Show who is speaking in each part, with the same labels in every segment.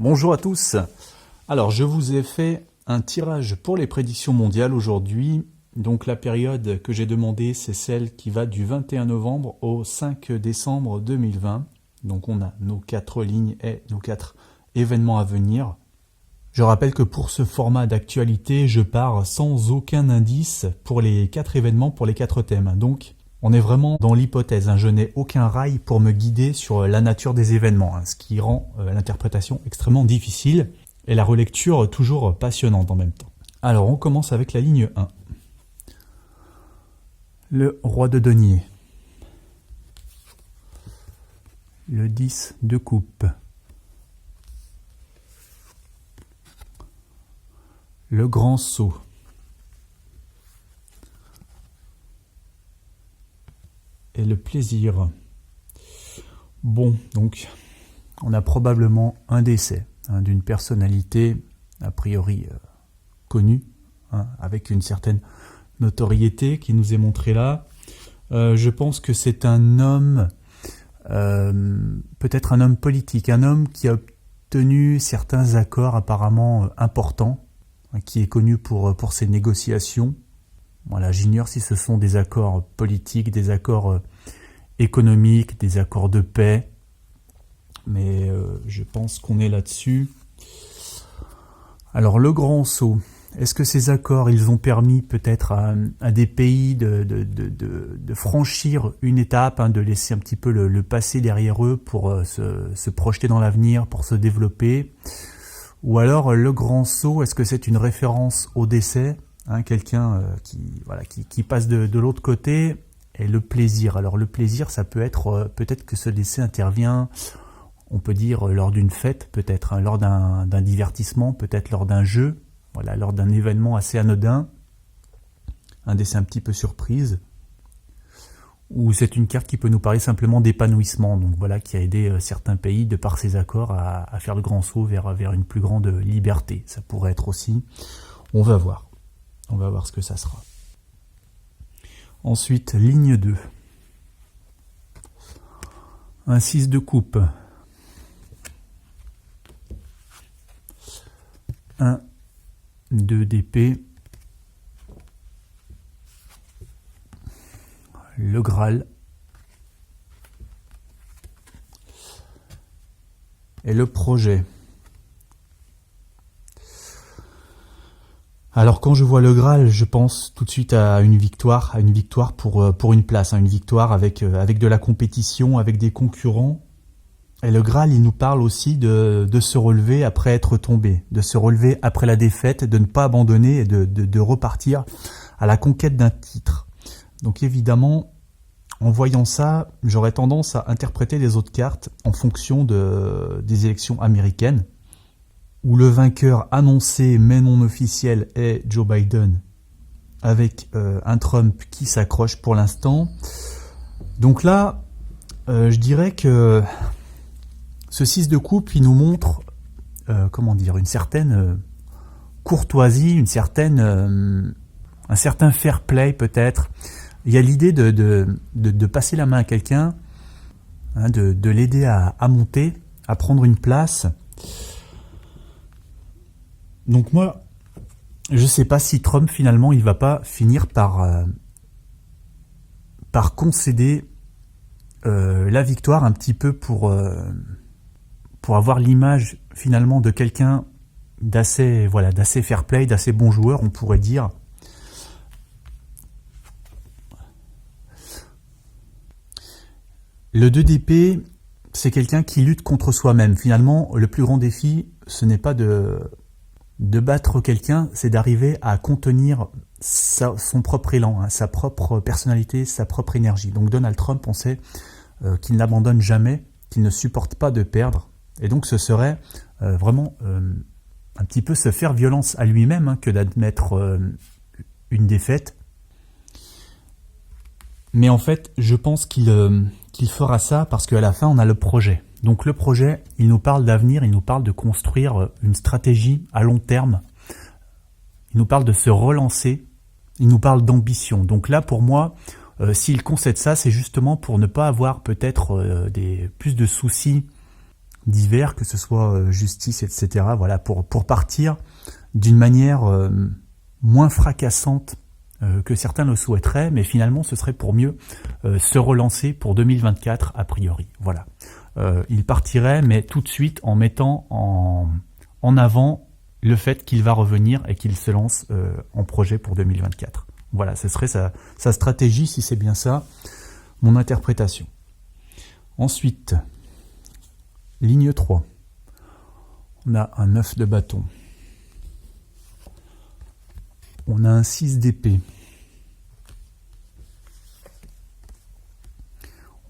Speaker 1: Bonjour à tous. Alors, je vous ai fait un tirage pour les prédictions mondiales aujourd'hui. Donc, la période que j'ai demandé, c'est celle qui va du 21 novembre au 5 décembre 2020. Donc, on a nos 4 lignes et nos 4 événements à venir. Je rappelle que pour ce format d'actualité, je pars sans aucun indice pour les 4 événements, pour les 4 thèmes. Donc, on est vraiment dans l'hypothèse. Je n'ai aucun rail pour me guider sur la nature des événements, ce qui rend l'interprétation extrêmement difficile et la relecture toujours passionnante en même temps. Alors, on commence avec la ligne 1. Le roi de denier. Le 10 de coupe. Le grand sceau. Et le plaisir. Bon, donc, on a probablement un décès d'une personnalité a priori connue, avec une certaine notoriété qui nous est montrée là. Je pense que c'est un homme, peut-être un homme politique, un homme qui a obtenu certains accords apparemment importants, qui est connu pour ses négociations. Voilà, j'ignore si ce sont des accords politiques, des accords économiques, des accords de paix, mais je pense qu'on est là-dessus. Alors, le grand sceau, est-ce que ces accords, ils ont permis peut-être à des pays de franchir une étape, de laisser un petit peu le passé derrière eux pour se projeter dans l'avenir, pour se développer? Ou alors, le grand sceau, est-ce que c'est une référence au décès, quelqu'un qui passe de l'autre côté? Et le plaisir. Alors le plaisir, ça peut être, peut-être que ce décès intervient, on peut dire lors d'une fête, peut-être, lors d'un divertissement, peut-être lors d'un jeu, voilà, lors d'un événement assez anodin, un décès un petit peu surprise, ou c'est une carte qui peut nous parler simplement d'épanouissement, donc voilà, qui a aidé certains pays, de par ses accords, à faire le grand saut vers une plus grande liberté. Ça pourrait être aussi, on va voir ce que ça sera. Ensuite, ligne 2. Un 6 de coupe. Un 2 d'épée. Le Graal. Et le projet. Alors quand je vois le Graal, je pense tout de suite à une victoire pour une place, une victoire avec de la compétition, avec des concurrents. Et le Graal, il nous parle aussi de se relever après être tombé, de se relever après la défaite, de ne pas abandonner et de repartir à la conquête d'un titre. Donc évidemment, en voyant ça, j'aurais tendance à interpréter les autres cartes en fonction des élections américaines, où le vainqueur annoncé mais non officiel est Joe Biden, avec un Trump qui s'accroche pour l'instant. Donc là, je dirais que ce 6 de coupe, il nous montre, une certaine courtoisie, un certain fair play peut-être. Il y a l'idée de passer la main à quelqu'un, de l'aider à monter, à prendre une place. Donc moi, je ne sais pas si Trump, finalement, il ne va pas finir par concéder la victoire un petit peu pour avoir l'image, finalement, de quelqu'un d'assez fair play, d'assez bon joueur, on pourrait dire. Le 2 d'épée, c'est quelqu'un qui lutte contre soi-même. Finalement, le plus grand défi, ce n'est pas de battre quelqu'un, c'est d'arriver à contenir son propre élan, sa propre personnalité, sa propre énergie. Donc Donald Trump, on sait qu'il n'abandonne jamais, qu'il ne supporte pas de perdre. Et donc ce serait vraiment un petit peu se faire violence à lui-même que d'admettre une défaite. Mais en fait, je pense qu'il fera ça parce qu'à la fin, on a le projet. Donc le projet, il nous parle d'avenir, il nous parle de construire une stratégie à long terme. Il nous parle de se relancer, il nous parle d'ambition. Donc là, pour moi, s'il concède ça, c'est justement pour ne pas avoir peut-être plus de soucis divers, que ce soit justice, etc. Voilà, pour partir d'une manière moins fracassante que certains le souhaiteraient, mais finalement ce serait pour mieux se relancer pour 2024 a priori. Voilà. Il partirait, mais tout de suite en mettant en avant le fait qu'il va revenir et qu'il se lance en projet pour 2024. Voilà, ce serait sa stratégie, si c'est bien ça, mon interprétation. Ensuite, ligne 3. On a un 9 de bâton. On a un 6 d'épée.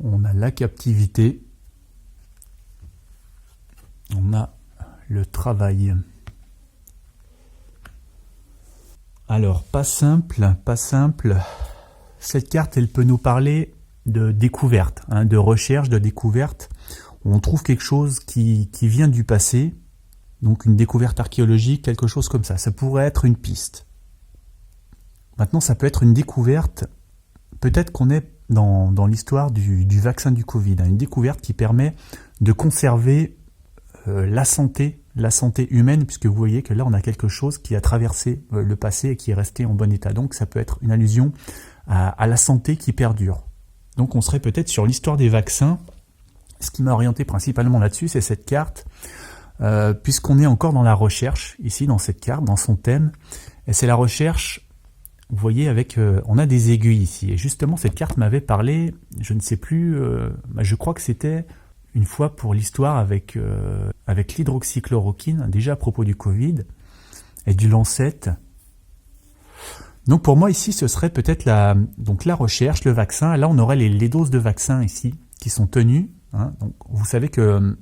Speaker 1: On a la captivité. On a le travail. Alors, pas simple. Cette carte, elle peut nous parler de découverte, de recherche, de découverte. On trouve quelque chose qui vient du passé, donc une découverte archéologique, quelque chose comme ça. Ça pourrait être une piste. Maintenant, ça peut être une découverte. Peut-être qu'on est dans l'histoire du vaccin du Covid, une découverte qui permet de conserver la santé humaine, puisque vous voyez que là, on a quelque chose qui a traversé le passé et qui est resté en bon état. Donc, ça peut être une allusion à la santé qui perdure. Donc, on serait peut-être sur l'histoire des vaccins. Ce qui m'a orienté principalement là-dessus, c'est cette carte, puisqu'on est encore dans la recherche, ici, dans cette carte, dans son thème. Et c'est la recherche, vous voyez, on a des aiguilles ici. Et justement, cette carte m'avait parlé, je ne sais plus, je crois que c'était une fois pour l'histoire avec l'hydroxychloroquine, déjà à propos du Covid, et du Lancet. Donc pour moi ici, ce serait peut-être la recherche, le vaccin. Là, on aurait les doses de vaccin ici qui sont tenues. Donc, vous savez que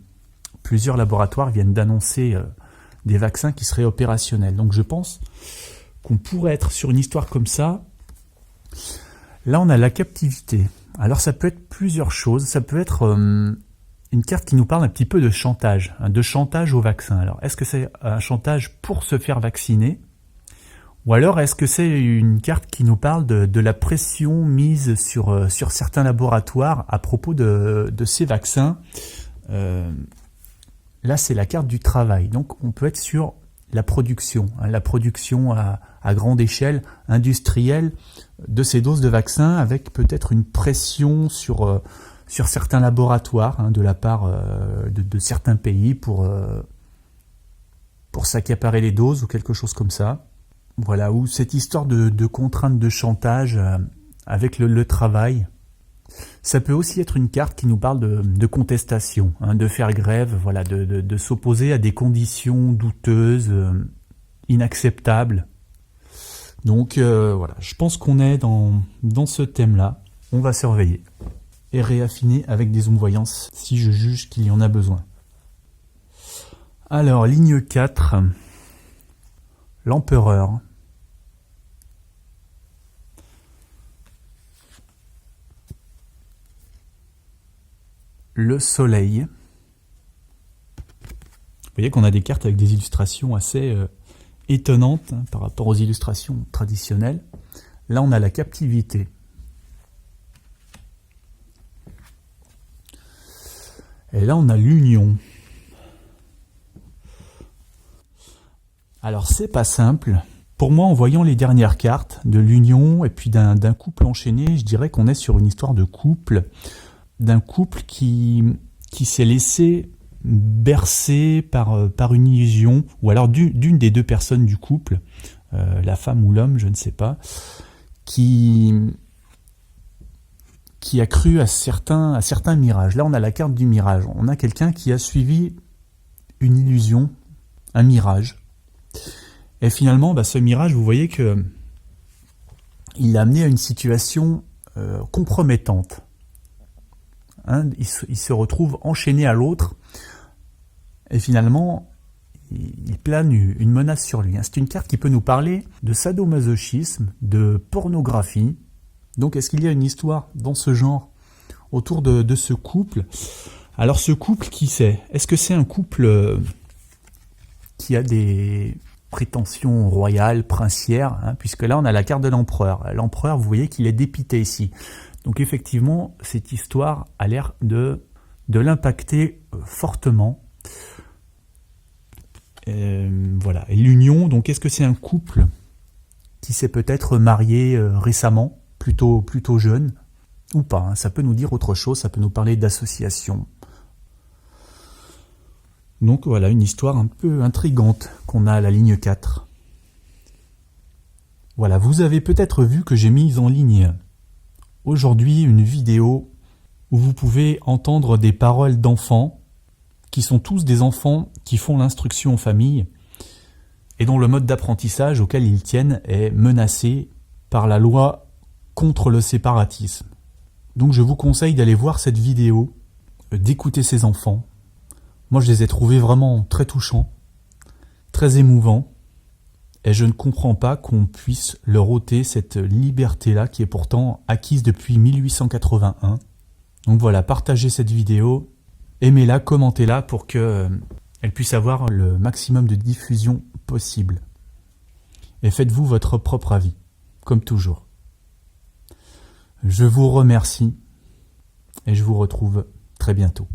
Speaker 1: plusieurs laboratoires viennent d'annoncer des vaccins qui seraient opérationnels. Donc je pense qu'on pourrait être sur une histoire comme ça. Là, on a la captivité. Alors ça peut être plusieurs choses. Ça peut être une carte qui nous parle un petit peu de chantage au vaccin. Alors est-ce que c'est un chantage pour se faire vacciner ? Ou alors, est-ce que c'est une carte qui nous parle de la pression mise sur certains laboratoires à propos de ces vaccins ? Là, c'est la carte du travail. Donc, on peut être sur la production à grande échelle industrielle de ces doses de vaccins, avec peut-être une pression sur certains laboratoires de la part de certains pays pour s'accaparer les doses ou quelque chose comme ça. Voilà, ou cette histoire de contrainte de chantage avec le travail. Ça peut aussi être une carte qui nous parle de contestation, de faire grève, voilà, de s'opposer à des conditions douteuses, inacceptables. Donc voilà, je pense qu'on est dans ce thème-là. On va surveiller et réaffiner avec des zooms voyance si je juge qu'il y en a besoin. Alors, ligne 4. L'empereur. Le soleil. Vous voyez qu'on a des cartes avec des illustrations assez étonnantes par rapport aux illustrations traditionnelles. Là, on a la captivité. Et là, on a l'union. Alors, c'est pas simple. Pour moi, en voyant les dernières cartes de l'union et puis d'un couple enchaîné, je dirais qu'on est sur une histoire de couple, d'un couple qui s'est laissé bercer par une illusion, ou alors d'une des deux personnes du couple, la femme ou l'homme, je ne sais pas, qui a cru à certains mirages. Là, on a la carte du mirage. On a quelqu'un qui a suivi une illusion, un mirage. Et finalement, ce mirage, vous voyez que il l'a amené à une situation compromettante. Il se retrouve enchaîné à l'autre, et finalement, il plane une menace sur lui. C'est une carte qui peut nous parler de sadomasochisme, de pornographie. Donc, est-ce qu'il y a une histoire dans ce genre autour de ce couple ? Alors, ce couple, qui c'est ? Est-ce que c'est un couple qui a des prétentions royales, princières, puisque là, on a la carte de l'empereur. L'empereur, vous voyez qu'il est dépité ici. Donc, effectivement, cette histoire a l'air de de l'impacter fortement. Voilà. Et l'union, donc est-ce que c'est un couple qui s'est peut-être marié récemment, plutôt jeune, ou pas, hein. Ça peut nous dire autre chose, ça peut nous parler d'association. Donc voilà, une histoire un peu intrigante qu'on a à la ligne 4. Voilà, vous avez peut-être vu que j'ai mis en ligne aujourd'hui une vidéo où vous pouvez entendre des paroles d'enfants qui sont tous des enfants qui font l'instruction en famille et dont le mode d'apprentissage auquel ils tiennent est menacé par la loi contre le séparatisme. Donc je vous conseille d'aller voir cette vidéo, d'écouter ces enfants. Moi je les ai trouvés vraiment très touchants, très émouvants, et je ne comprends pas qu'on puisse leur ôter cette liberté-là qui est pourtant acquise depuis 1881. Donc voilà, partagez cette vidéo, aimez-la, commentez-la pour qu'elle puisse avoir le maximum de diffusion possible. Et faites-vous votre propre avis, comme toujours. Je vous remercie et je vous retrouve très bientôt.